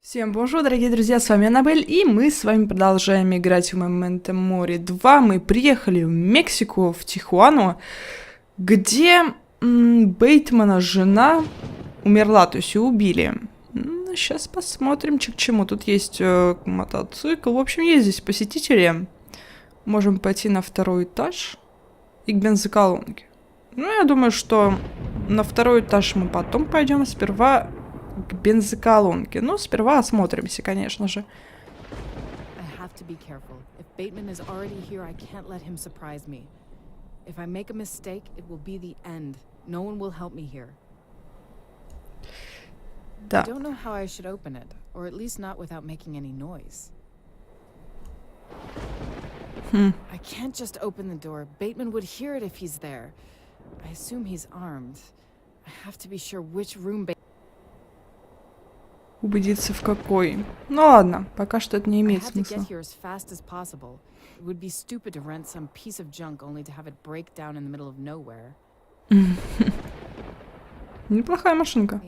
Всем бонжур, дорогие друзья, с вами Анабель, и мы с вами продолжаем играть в Memento Mori 2. Мы приехали в Мексику, в Тихуану, где Бэйтмена жена умерла, то есть ее убили. Сейчас посмотрим, к чему. Тут есть мотоцикл. В общем, есть здесь посетители. Можем пойти на второй этаж и к бензоколонке. Ну, я думаю, что на второй этаж мы потом пойдем. Сперва к бензоколонке. Ну, сперва осмотримся, конечно же. Да. I can't just open the door. Bateman would hear it if he's there. I assume he's armed. I have to be sure which room Убедиться в какой. Ну ладно, пока что это не имеет смысла. Неплохая машинка.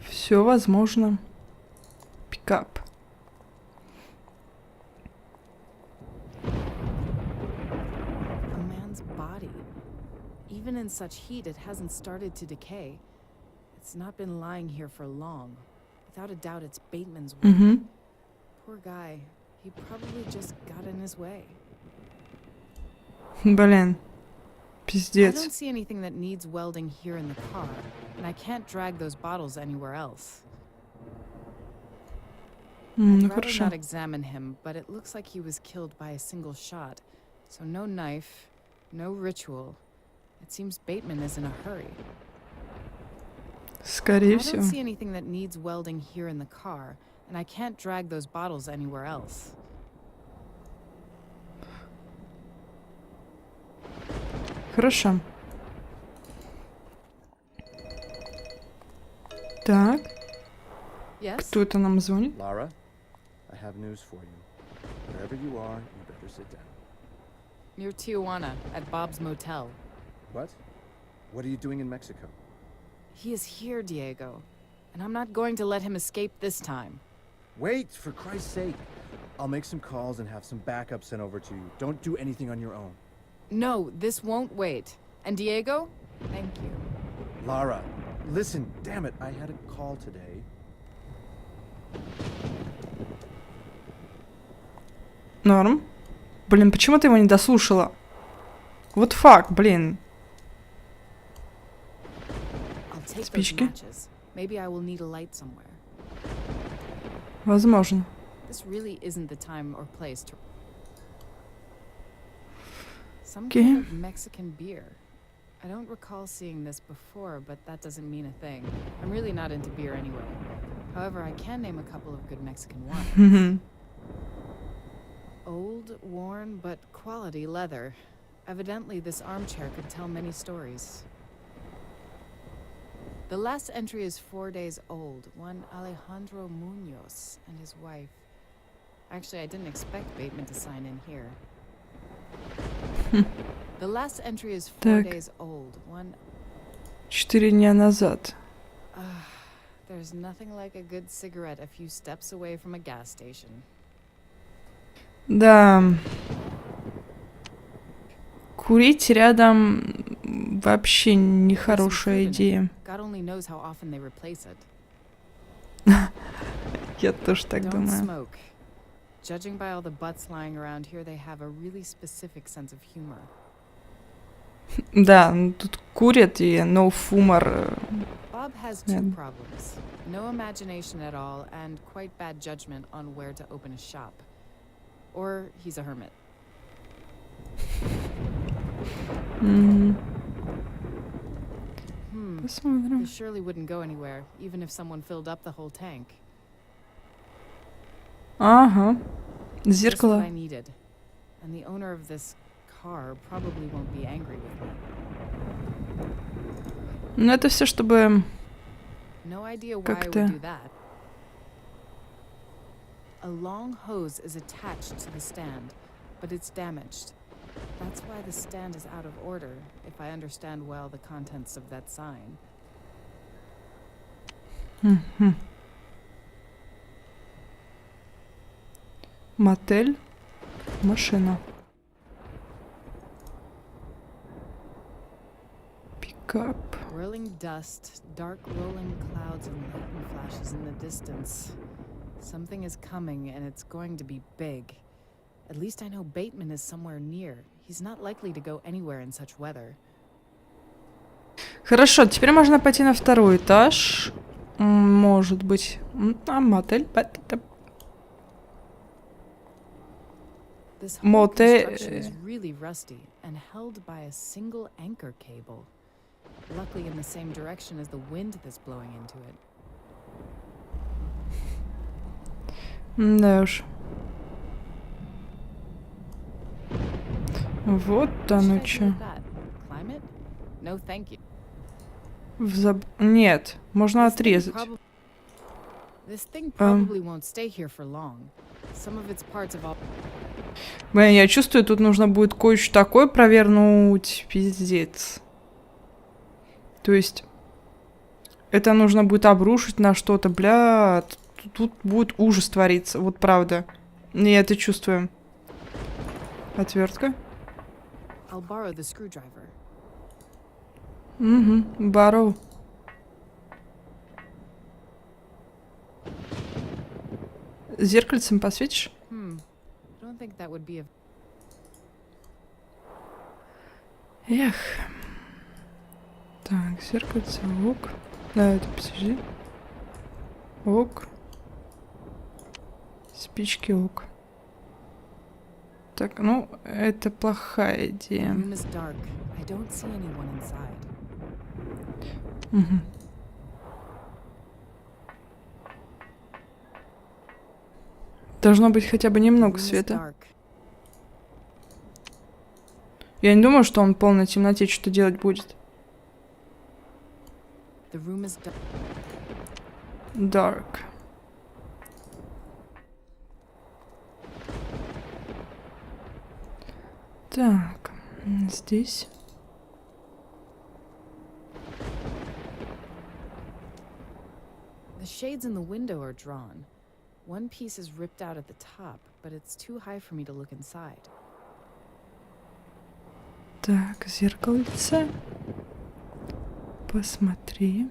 Все возможно. Пикап. Even in such heat, it hasn't started to decay. It's not been lying here for long. Without a doubt, it's Bateman's work. Poor guy. He probably just got in his way. Блин. I Пиздец. don't see anything that needs welding here in the car, and I can't drag those bottles anywhere else. Ну I'd rather хорошо. not examine him, but it looks like he was killed by a single shot. So no knife, no ritual. It seems Bateman is in a hurry. Скорее I всего. don't see anything that needs welding here in the car, and I can't drag those bottles anywhere else. Хорошо. Так, Yes? кто это нам звонит? Lara, I have news for you. Wherever you are, you better sit down. Near Tijuana, at Bob's Motel. What? What are you doing in Mexico? He is here, Diego, and I'm not going to let him escape this time. Wait, for Christ's sake. I'll make some calls and have some backup sent over to you. Don't do anything on your own. No, this won't wait. And Diego? Thank you. Lara, listen, damn it, I had a call today. Норм. Блин, почему ты его не дослушала? Вот факт, блин. I'll take those Спички. matches. Maybe I will need a light somewhere. Возможно. This really isn't the time or place to... Some Okay. kind of Mexican beer. I don't recall seeing this before, but that doesn't mean a thing. I'm really not into beer anyway. However, I can name a couple of good Mexican wines. Old, worn, but quality leather. Evidently, this armchair could tell many stories. The last entry is 4 days old. One Alejandro Munoz and his wife. Actually, I didn't expect Bateman to sign in here. The last entry is 4 Так. days old. One... 4 дня назад. There's nothing like a good cigarette a few steps away from a gas station. Да. Курить рядом вообще нехорошая идея. God only knows how often they replace it. Я тоже так Don't думаю. smoke. Judging by all the butts lying around here, they have a really specific sense of humor. Да, ну тут курят и no фумор. Bob has Yeah. two problems. No imagination at all, and quite bad judgment on where to open a shop. Or he's a hermit. Посмотрим. This surely wouldn't go anywhere, even if someone filled up the whole tank. Ага. Just what Зеркало. I needed. And the owner of this car probably won't be angry with me. Ну это все, чтобы... No idea why I Как-то- would do that. A long hose is attached to the stand, but it's damaged. That's why the stand is out of order, if I understand well the contents of that sign. Мотель, машина. Пикап. Whirling dust, dark rolling clouds and lightning flashes in the distance. Something is coming and it's going to be big. At least I know Bateman is somewhere near. He's not likely to go anywhere in such weather. Хорошо, теперь можно пойти на второй этаж. Может быть. Мотель. This whole Мотель. construction is really rusty and held by a single anchor cable. Luckily in the same direction as the wind that's blowing into it. Да уж. Вот оно чё. Climate? No, thank you. Нет, можно отрезать. This thing probably won't stay here for long. Some of its parts have all... Блин, я чувствую, тут нужно будет кое-что такое провернуть. Пиздец. То есть, это нужно будет обрушить на что-то. Бля, тут будет ужас твориться. Вот правда. Я это чувствую. Отвертка. I'll borrow the screwdriver. Borrow. Зеркальцем посветишь? I don't think that would be a... Эх. Так, зеркальце, ок. Да, это подожди. Ок. Спички, ок. Так, ну, это плохая идея. The room is dark. I don't see anyone inside. Должно быть хотя бы немного The room is света. dark. Я не думаю, что он в полной темноте что-то делать будет. The room is dark. Dark. Так, здесь. The shades in the window are drawn. One piece is ripped out at the top, but it's too high for me to look inside. Так, зеркальце. Посмотри.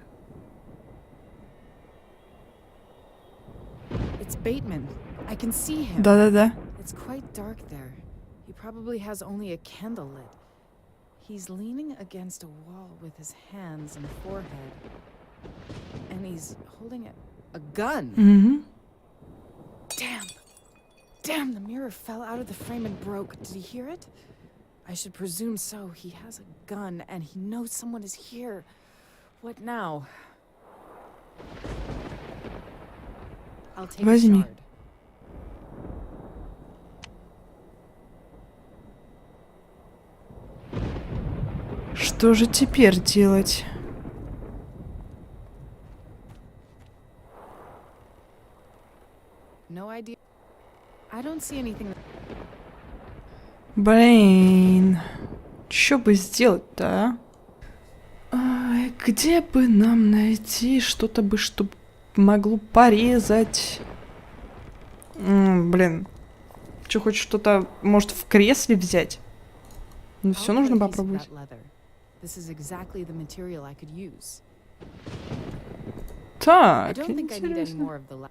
It's Bateman. I can see him. Да-да-да. It's quite dark there. He probably has only a candle lit. He's leaning against a wall with his hands and forehead. And he's holding a gun. Damn. Damn, the mirror fell out of the frame and broke. Did he hear it? I should presume so. He has a gun and he knows someone is here. What now? I'll take Возьми. a shard. Что же теперь делать? No idea. I don't see anything. Блин. Что бы сделать-то, а? Ай, где бы нам найти что-то бы, что могло порезать? Блин. Что, хочешь что-то, может, в кресле взять? Ну, все I'll нужно cut a piece of попробовать. that leather. This is exactly the material I could use. I Так, don't think I need any интересно. more of the leather.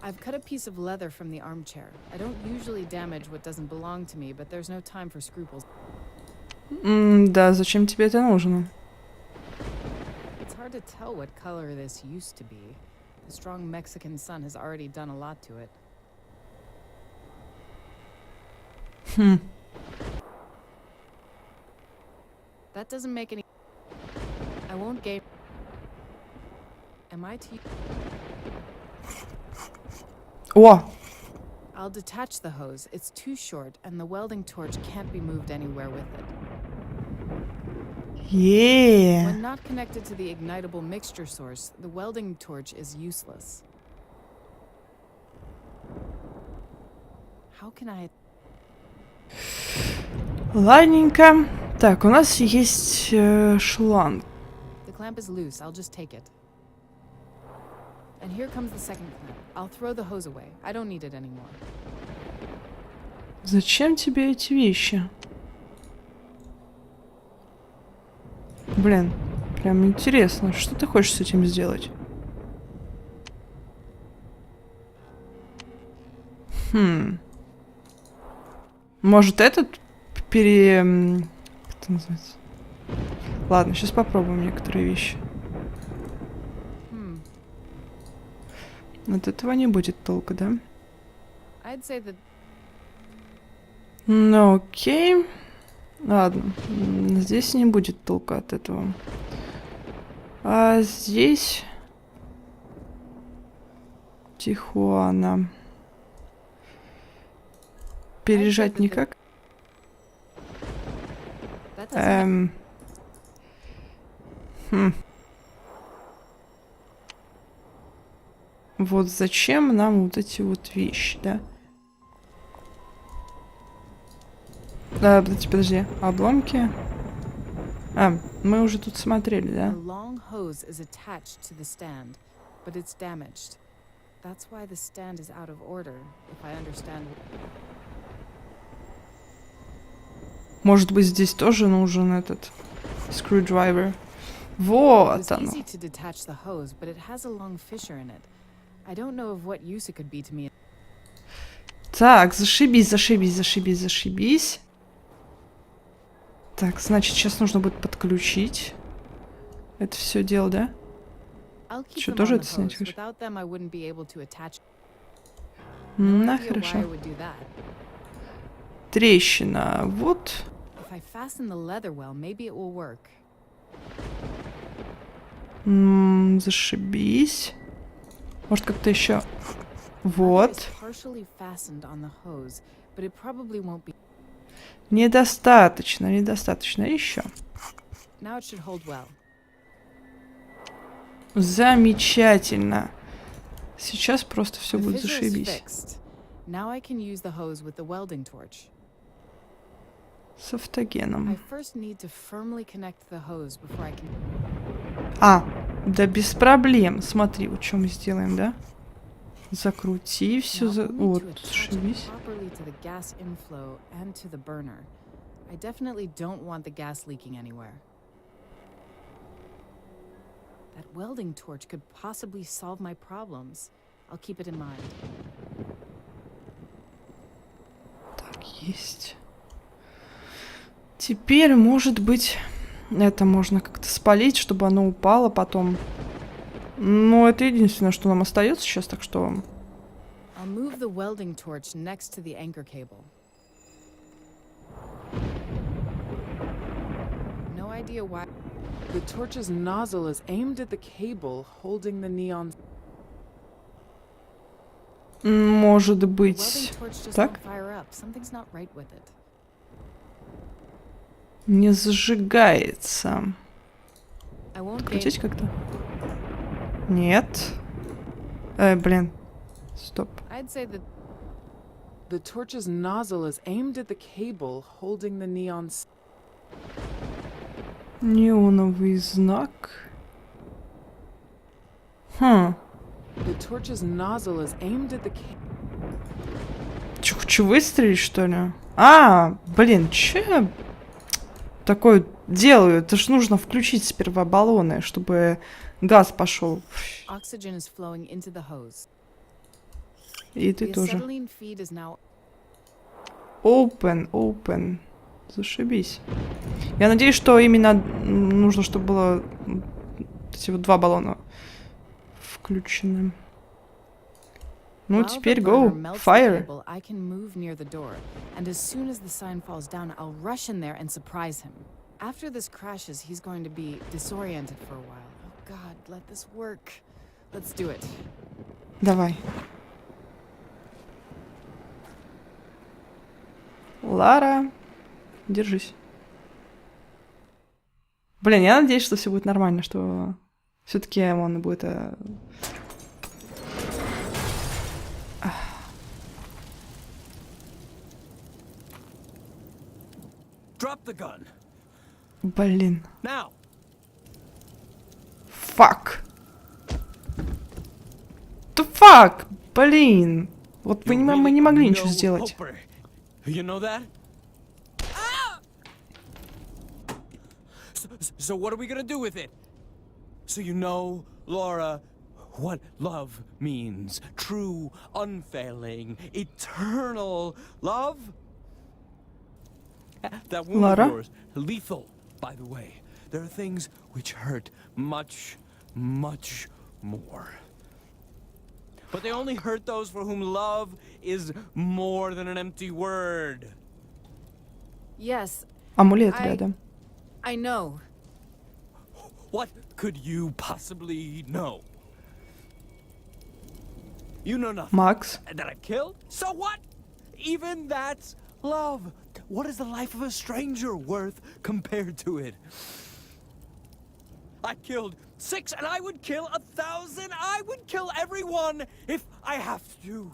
I've cut a piece of leather from the armchair. I don't usually damage what doesn't belong to me, but there's no time for scruples. Да, зачем тебе это нужно? It's hard to tell what color this used to be. The strong Mexican sun has already done a lot to it. That doesn't make any... I won't gain... Am I to... О! I'll detach the hose. It's too short, and the welding torch can't be moved anywhere with it. Е. When not connected to the ignitable mixture source, the welding torch is useless. How can I... Ладненько. Так, у нас есть шланг. The clamp is loose. I'll just take it. And here comes the second clamp. I'll throw the hose away. I don't need it anymore. Зачем тебе эти вещи? Блин, прям интересно, что ты хочешь с этим сделать? Может, этот как это называется? Ладно, сейчас попробуем некоторые вещи. От этого не будет толка, да? I'd say that Ну, окей. Ладно, здесь не будет толка от этого. А здесь... Тихуана. Пережать никак? that doesn't Вот зачем нам вот эти вот вещи, да? Подожди. Обломки. Мы уже тут смотрели, The да? long hose is attached to the stand, but it's damaged. That's why the stand is out of order, if I understand. Может быть, здесь тоже нужен этот screwdriver. It Вот was оно. easy to detach the hose, but it has a long fissure in it. I don't know of what use it could be to me. Так, зашибись, зашибись, зашибись, зашибись. Так, значит, сейчас нужно будет подключить это все дело, да? I'll keep Что, them тоже on это the снять hose. хочешь? Without them, I wouldn't be able to attach. На, No idea why I хорошо. would do that. Трещина. Вот. If I fasten the leather well, maybe it will work. Зашибись. Может, как-то еще. Leather Вот. is partially fastened on the hose, but it probably won't be. Недостаточно, недостаточно. Еще. Now it should hold well. Замечательно. Сейчас просто все The будет fissure is зашибись. fixed. Now I can use the hose with the welding torch. С автогеном. I first need to firmly connect the hose before I can. Да без проблем. Смотри, вот что мы сделаем, да? Закрути все. Now only Вот, to attach it зашибись. properly to the gas inflow and to the burner. I definitely don't want the gas leaking anywhere. That welding torch could possibly solve my problems. I'll keep it in mind. Так, есть. Теперь, может быть, это можно как-то спалить, чтобы оно упало потом. Но это единственное, что нам остается сейчас, так что... I'll move the welding torch next to the anchor cable. No idea why. The torch's nozzle is aimed at the cable holding the neon. Может The быть... welding torch just Так? won't fire up. Something's not right with it. Не зажигается. I won't Крутить gain. как-то? Нет. Блин. Стоп. I'd say that The torch's nozzle is aimed at the cable holding the neon. Неоновый знак. The torch's nozzle is aimed at the cable. Чё, хочу выстрелить, что ли? Блин, чё я такое делаю? Это ж нужно включить сперва баллоны, чтобы газ пошел. oxygen is flowing into the hose. И ты The тоже. acetylene feed is now. Open. Зашибись. Я надеюсь, что именно нужно, чтобы было эти вот два баллона включены. Ну, While the теперь burner go. melts the Fire. cable, I can move near the door, and as soon as the sign falls down, I'll rush in there and surprise him. After this crashes, he's going to be disoriented for a while. Oh God, let this work. Let's do it. Давай. Лара, держись. Блин, я надеюсь, что все будет нормально, что все-таки он будет... Drop the gun. Блин. Now. Fuck. The fuck? Блин. Вот мы не могли ничего сделать. You know that? So what are we gonna do with it? So you know, Laura, what love means. True, unfailing, eternal love? That wound Laura? of yours, lethal, by the way. There are things which hurt much, much more. But they only hurt those for whom love is more than an empty word. Yes, Амулет рядом. I know. What could you possibly know? You know nothing. Макс. That I killed? So what? Even that's love. What is the life of a stranger worth compared to it? I killed 6 and I would kill 1,000. I would kill everyone if I have to.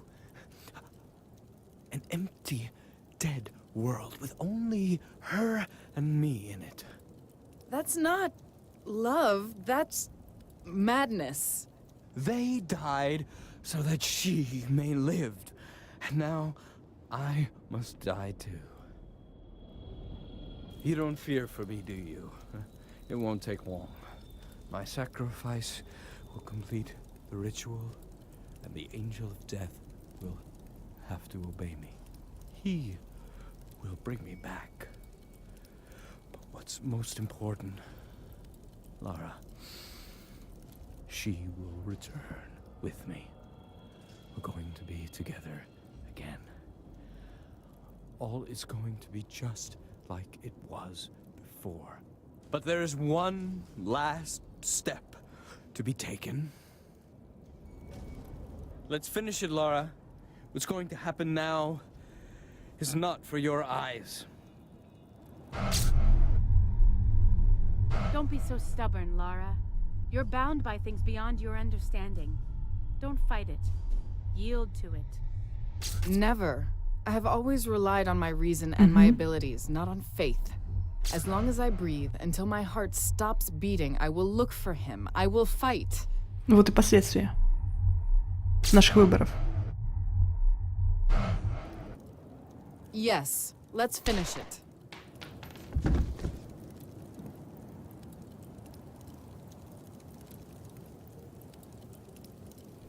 An empty, dead world with only her and me in it. That's not love, that's madness. They died so that she may live. And now I must die too. You don't fear for me, do you? It won't take long. My sacrifice will complete the ritual, and the angel of death will have to obey me. He will bring me back. But what's most important, Lara, she will return with me. We're going to be together again. All is going to be just like it was before. But there is one last step to be taken. Let's finish it, Lara. What's going to happen now is not for your eyes. Don't be so stubborn, Lara. You're bound by things beyond your understanding. Don't fight it. Yield to it. Never. I have always relied on my reason and my abilities, not on faith. As long as I breathe, until my heart stops beating, I will look for him. I will fight. Вот и последствия наших выборов. Yes, let's finish it.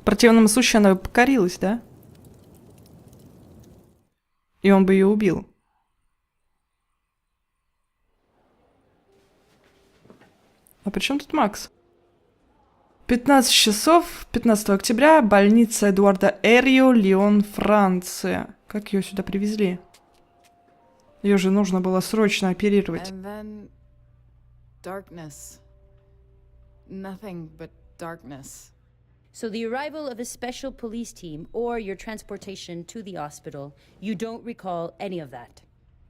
В противном случае она бы покорилась, да? И он бы ее убил. А при чем тут Макс? 15 часов, 15 октября, больница Эдуарда Эррио, Лион, Франция. Как ее сюда привезли? Ее же нужно было срочно оперировать. And then darkness. Nothing but darkness. So the arrival of a special police team or your transportation to the hospital, you don't recall any of that?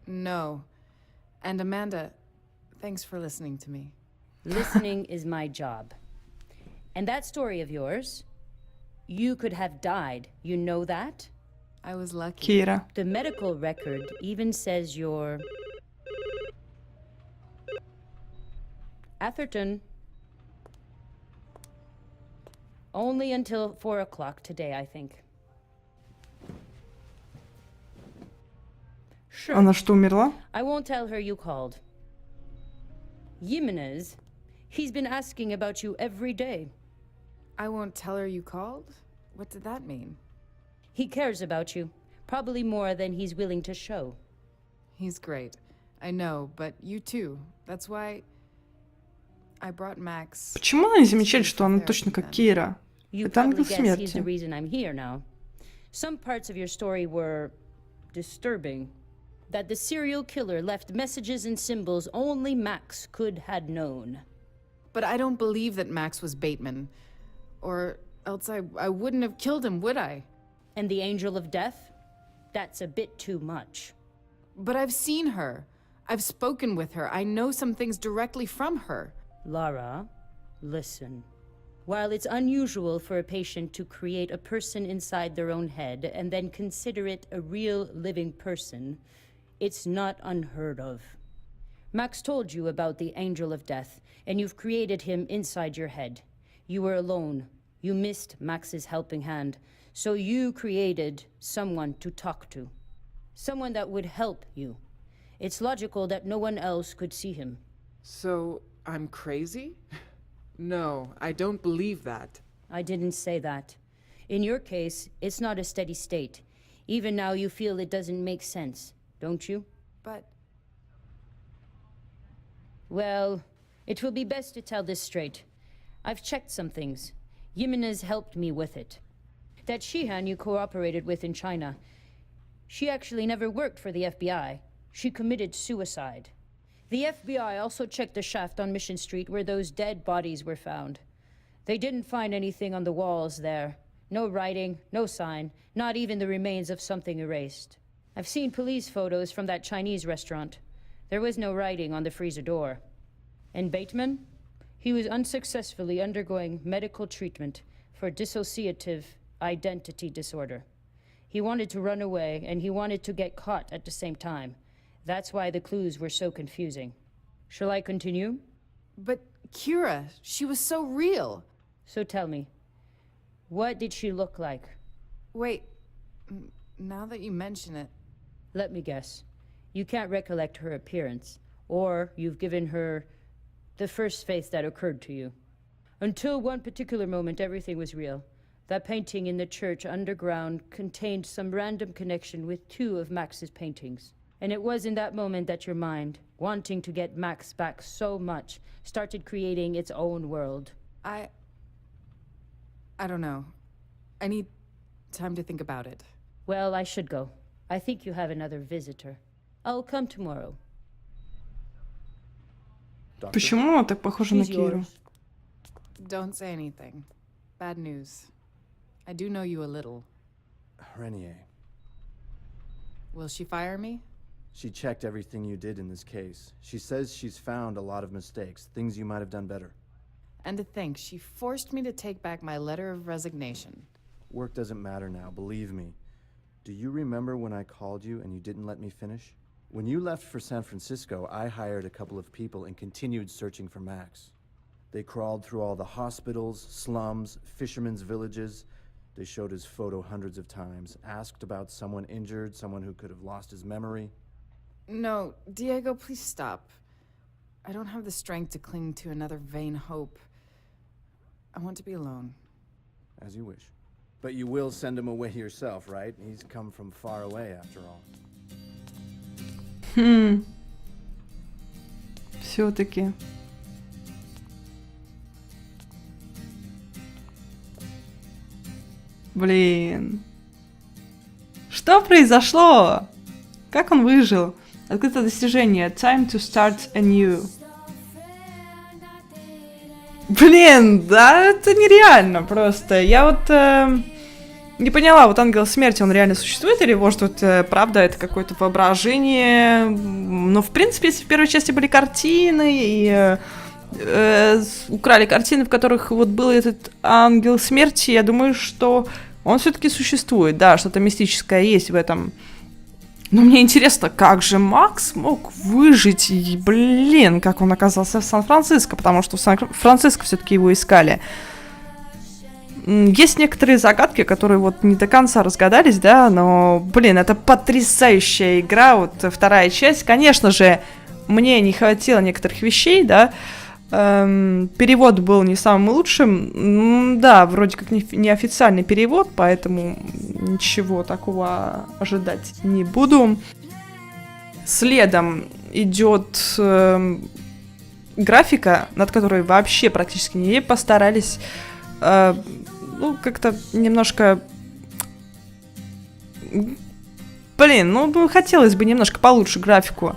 No. And Amanda, thanks for listening to me. Listening is my job. And that story of yours, you could have died. You know that? I was lucky. Кира. The medical record even says you're... Atherton. Only until 4 o'clock today, I think. Sure. Она что, умерла? I won't tell her you called. Jimenez, he's been asking about you every day. I won't tell her you called? What did that mean? He cares about you, probably more than he's willing to show. He's great. I know, but you too. That's why I brought Max. Почему она не замечает, что она точно как Кира? You Это probably ангел guess he's the смерти. reason I'm here now. Some parts of your story were disturbing. That the serial killer left messages and symbols only Max could had known. But I don't believe that Max was Bateman. Or else I wouldn't have killed him, would I? And the angel of death? That's a bit too much. But I've seen her. I've spoken with her. I know some things directly from her. Lara, listen. While it's unusual for a patient to create a person inside their own head and then consider it a real living person, it's not unheard of. Max told you about the angel of death, and you've created him inside your head. You were alone. You missed Max's helping hand, so you created someone to talk to. Someone that would help you. It's logical that no one else could see him. So, I'm crazy? No, I don't believe that. I didn't say that. In your case, it's not a steady state. Even now you feel it doesn't make sense, don't you? But Well, it will be best to tell this straight. I've checked some things. Jimenez helped me with it. That Shihan you cooperated with in China, she actually never worked for the FBI. She committed suicide. The FBI also checked the shaft on Mission Street where those dead bodies were found. They didn't find anything on the walls there. No writing, no sign, not even the remains of something erased. I've seen police photos from that Chinese restaurant. There was no writing on the freezer door. And Bateman? He was unsuccessfully undergoing medical treatment for dissociative identity disorder. He wanted to run away, and he wanted to get caught at the same time. That's why the clues were so confusing. Shall I continue? But Kira, she was so real. So tell me, what did she look like? Wait, now that you mention it, Let me guess. You can't recollect her appearance, or you've given her the first face that occurred to you. Until one particular moment, everything was real. That painting in the church underground contained some random connection with two of Max's paintings. And it was in that moment that your mind, wanting to get Max back so much, started creating its own world. I don't know. I need time to think about it. Well, I should go. I think you have another visitor. I'll come tomorrow. Doctor? Почему она так похожа на She's Киру? yours. Don't say anything. Bad news. I do know you a little. Renier. Will she fire me? She checked everything you did in this case. She says she's found a lot of mistakes, things you might have done better. And to think, she forced me to take back my letter of resignation. Work doesn't matter now, believe me. Do you remember when I called you and you didn't let me finish? When you left for San Francisco, I hired a couple of people and continued searching for Max. They crawled through all the hospitals, slums, fishermen's villages. They showed his photo hundreds of times, asked about someone injured, someone who could have lost his memory. No, Diego, please stop. I don't have the strength to cling to another vain hope. I want to be alone. As you wish. But you will send him away yourself, right? He's come from far away, after all. Все-таки. Блин. Что произошло? Как он выжил? Открыто достижение. Time to start anew. Блин, да, это нереально просто. Я вот не поняла, вот ангел смерти, он реально существует, или может, правда, это какое-то воображение? Но, в принципе, если в первой части были картины, и украли картины, в которых вот был этот ангел смерти, я думаю, что он все-таки существует, да, что-то мистическое есть в этом. Но мне интересно, как же Макс мог выжить, и, блин, как он оказался в Сан-Франциско, потому что в Сан-Франциско все-таки его искали. Есть некоторые загадки, которые вот не до конца разгадались, да, но, блин, это потрясающая игра, вот вторая часть. Конечно же, мне не хватило некоторых вещей, да, перевод был не самым лучшим, да, вроде как неофициальный перевод, поэтому ничего такого ожидать не буду. Следом идет графика, над которой вообще практически не постарались. Ну, как-то немножко... Блин, ну, хотелось бы немножко получше графику.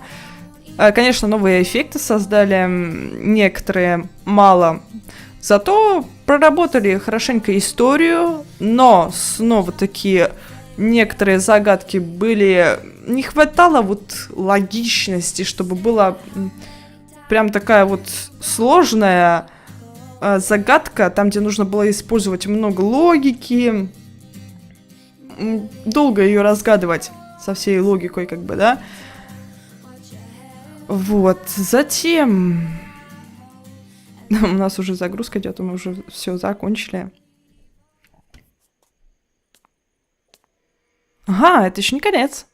Конечно, новые эффекты создали, некоторые мало. Зато проработали хорошенько историю, но снова-таки некоторые загадки были... Не хватало вот логичности, чтобы была прям такая вот сложная загадка, там, где нужно было использовать много логики. Долго ее разгадывать со всей логикой, как бы, да. Вот, затем... У нас уже загрузка идет, мы уже все закончили. Ага, это еще не конец.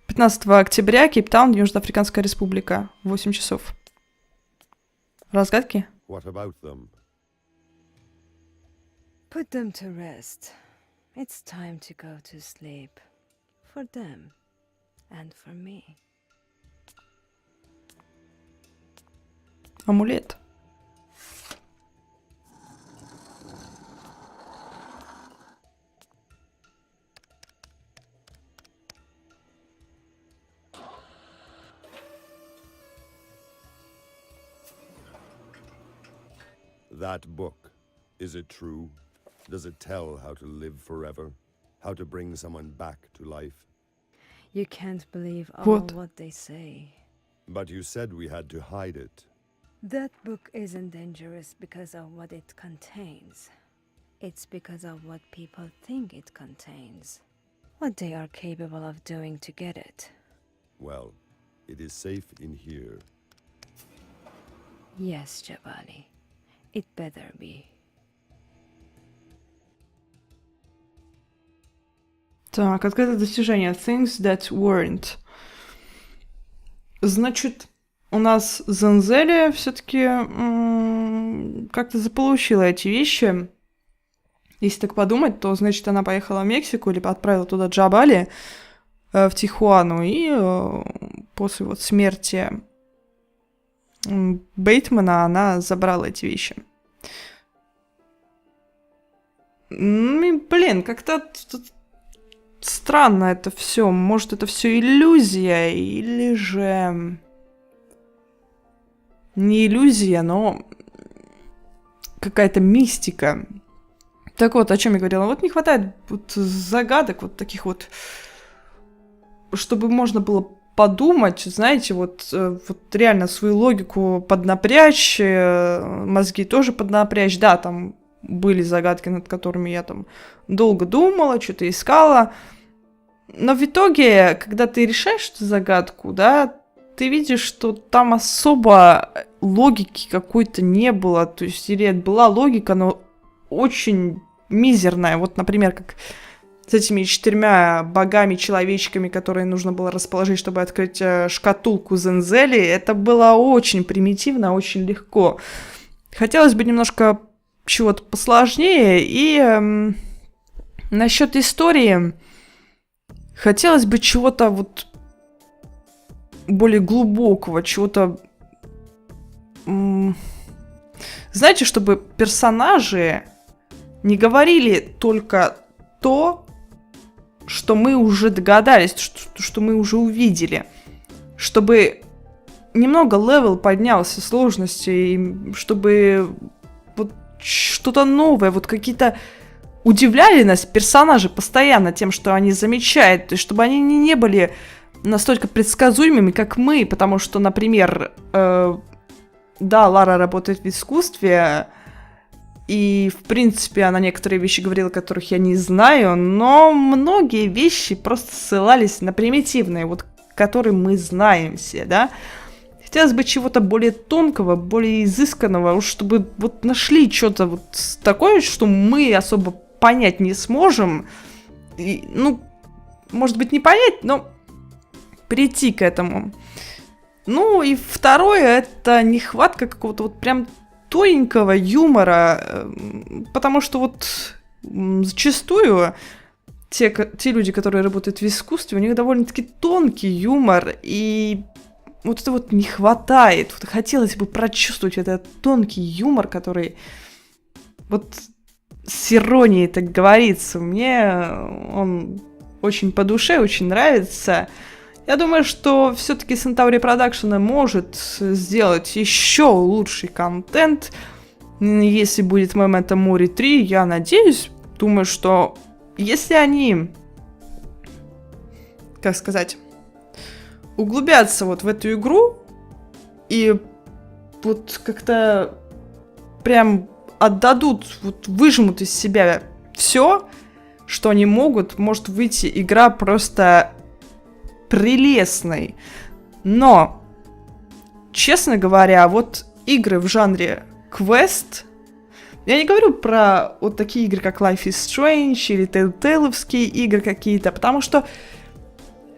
15 октября, Кейптаун, Южноафриканская республика. 8 часов. Разгадки? What about them? Put them to rest. It's time to go to sleep. For them. And for me. Амулет. That book, is it true? Does it tell how to live forever? How to bring someone back to life? You can't believe all what they say. But you said we had to hide it. That book isn't dangerous because of what it contains. It's because of what people think it contains. What they are capable of doing to get it. Well, it is safe in here. Yes, Jabali. It better be. Так, открытое достижение. Things that weren't. Значит, у нас Зензели все-таки как-то заполучила эти вещи. Если так подумать, то, значит, она поехала в Мексику или отправила туда Джабали в Тихуану. И после вот смерти Бэйтмена она забрала эти вещи. Блин, как-то странно это все. Может, это все иллюзия, или же не иллюзия, но какая-то мистика. Так вот, о чем я говорила. Вот не хватает вот загадок, вот таких вот, чтобы можно было подумать, знаете, вот реально свою логику поднапрячь, мозги тоже поднапрячь. Да, там были загадки, над которыми я там долго думала, что-то искала. Но в итоге, когда ты решаешь эту загадку, да, ты видишь, что там особо логики какой-то не было. То есть, или была логика, но очень мизерная. Вот, например, как с этими 4 богами-человечками, которые нужно было расположить, чтобы открыть шкатулку Зензели. Это было очень примитивно, очень легко. Хотелось бы немножко чего-то посложнее. И насчет истории хотелось бы чего-то вот более глубокого, чего-то... Знаете, чтобы персонажи не говорили только то, что мы уже догадались, что мы уже увидели. Чтобы немного левел поднялся сложности, и чтобы вот что-то новое, вот какие-то... Удивляли нас персонажи постоянно тем, что они замечают, то есть чтобы они не были настолько предсказуемыми, как мы, потому что, например, да, Лара работает в искусстве, и, в принципе, она некоторые вещи говорила, которых я не знаю, но многие вещи просто ссылались на примитивные, вот, которые мы знаем все, да. Хотелось бы чего-то более тонкого, более изысканного, чтобы вот нашли что-то вот такое, что мы особо понять не сможем. И, ну, может быть, не понять, но прийти к этому. Ну, и второе, это нехватка какого-то вот прям тоненького юмора, потому что вот зачастую те люди, которые работают в искусстве, у них довольно-таки тонкий юмор, и вот это вот не хватает. Вот хотелось бы прочувствовать этот тонкий юмор, который вот с иронией, так говорится. Мне он очень по душе, очень нравится. Я думаю, что все-таки Centauri Production может сделать еще лучший контент. Если будет Memento Mori 3, я надеюсь, думаю, что если они, как сказать, углубятся вот в эту игру и вот как-то прям отдадут, вот выжмут из себя все, что они могут, может выйти игра просто прелестной. Но, честно говоря, вот игры в жанре квест... Я не говорю про вот такие игры, как Life is Strange или Telltale'овские игры какие-то, потому что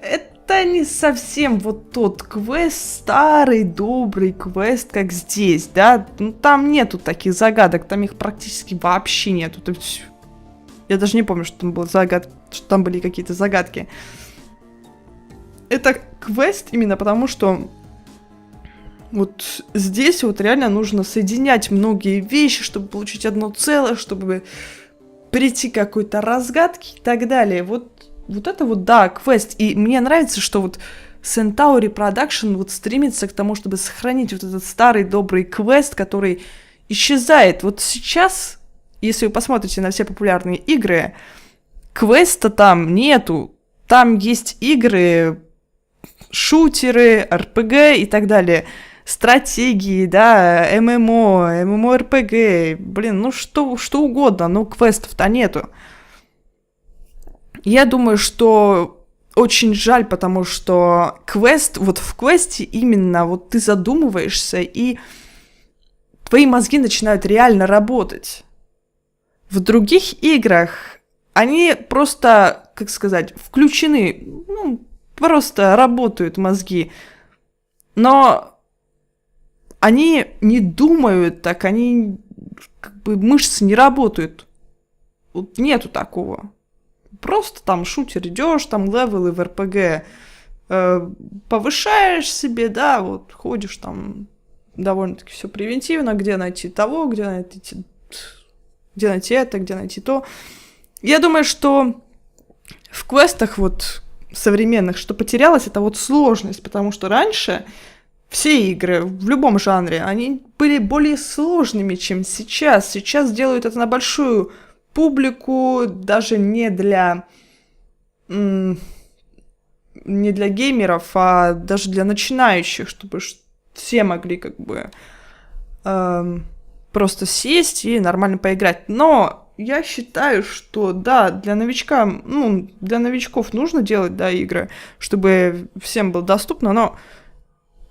это не совсем вот тот квест, старый, добрый квест, как здесь, да? Ну, там нету таких загадок, там их практически вообще нету. То есть, я даже не помню, что там было что там были какие-то загадки. Это квест именно потому, что вот здесь вот реально нужно соединять многие вещи, чтобы получить одно целое, чтобы прийти к какой-то разгадке и так далее. Вот это вот, да, квест. И мне нравится, что вот Centauri Production вот стремится к тому, чтобы сохранить вот этот старый добрый квест, который исчезает. Вот сейчас, если вы посмотрите на все популярные игры, квеста там нету. Там есть игры, шутеры, РПГ и так далее. Стратегии, да, ММО, ММО-РПГ, блин, ну что угодно, но квестов-то нету. Я думаю, что очень жаль, потому что квест, вот в квесте именно вот ты задумываешься, и твои мозги начинают реально работать. В других играх они просто, как сказать, включены, ну, просто работают мозги, но они не думают так, они как бы мышцы не работают. Вот нету такого. Просто там шутер идешь, там левелы в РПГ повышаешь себе, да, вот ходишь там довольно-таки все превентивно, где найти того, где найти это, где найти то. Я думаю, что в квестах вот современных, что потерялось, это вот сложность, потому что раньше все игры в любом жанре, они были более сложными, чем сейчас. Сейчас делают это на большую публику, даже не для геймеров, а даже для начинающих, чтобы все могли как бы просто сесть и нормально поиграть. Но я считаю, что да, для новичков нужно делать, да, игры, чтобы всем было доступно, но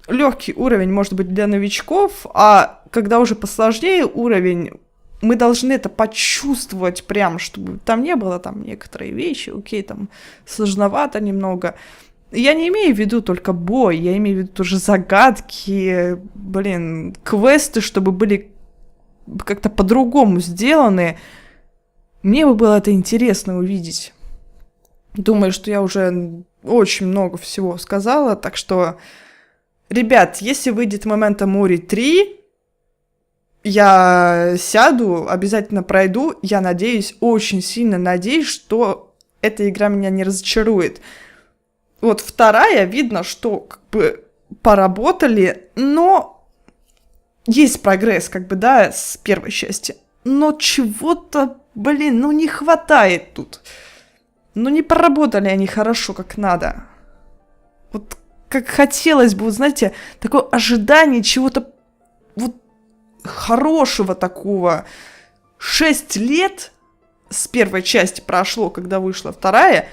легкий уровень может быть для новичков, а когда уже посложнее уровень, мы должны это почувствовать прям, чтобы там не было там некоторые вещи, окей, там сложновато немного. Я не имею в виду только бой, я имею в виду тоже загадки, квесты, чтобы были как-то по-другому сделаны. Мне бы было это интересно увидеть. Думаю, что я уже очень много всего сказала, так что, ребят, если выйдет Memento Mori 3, я сяду, обязательно пройду. Я надеюсь, очень сильно надеюсь, что эта игра меня не разочарует. Вот вторая, видно, что как бы поработали, но есть прогресс, как бы, да, с первой части. Но чего-то, не хватает тут. Не поработали они хорошо, как надо. Вот как хотелось бы, вот знаете, такое ожидание чего-то вот хорошего такого. 6 лет с первой части прошло, когда вышла вторая.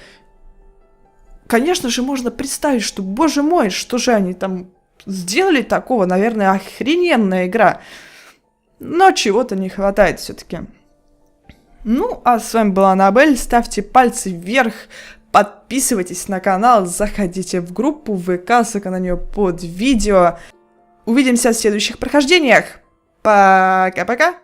Конечно же, можно представить, что, боже мой, что же они там сделали такого, наверное, охрененная игра. Но чего-то не хватает все-таки. Ну, а с вами была Anabel. Ставьте пальцы вверх, подписывайтесь на канал, заходите в группу ВК, ссылка на нее под видео. Увидимся в следующих прохождениях. Пока-пока!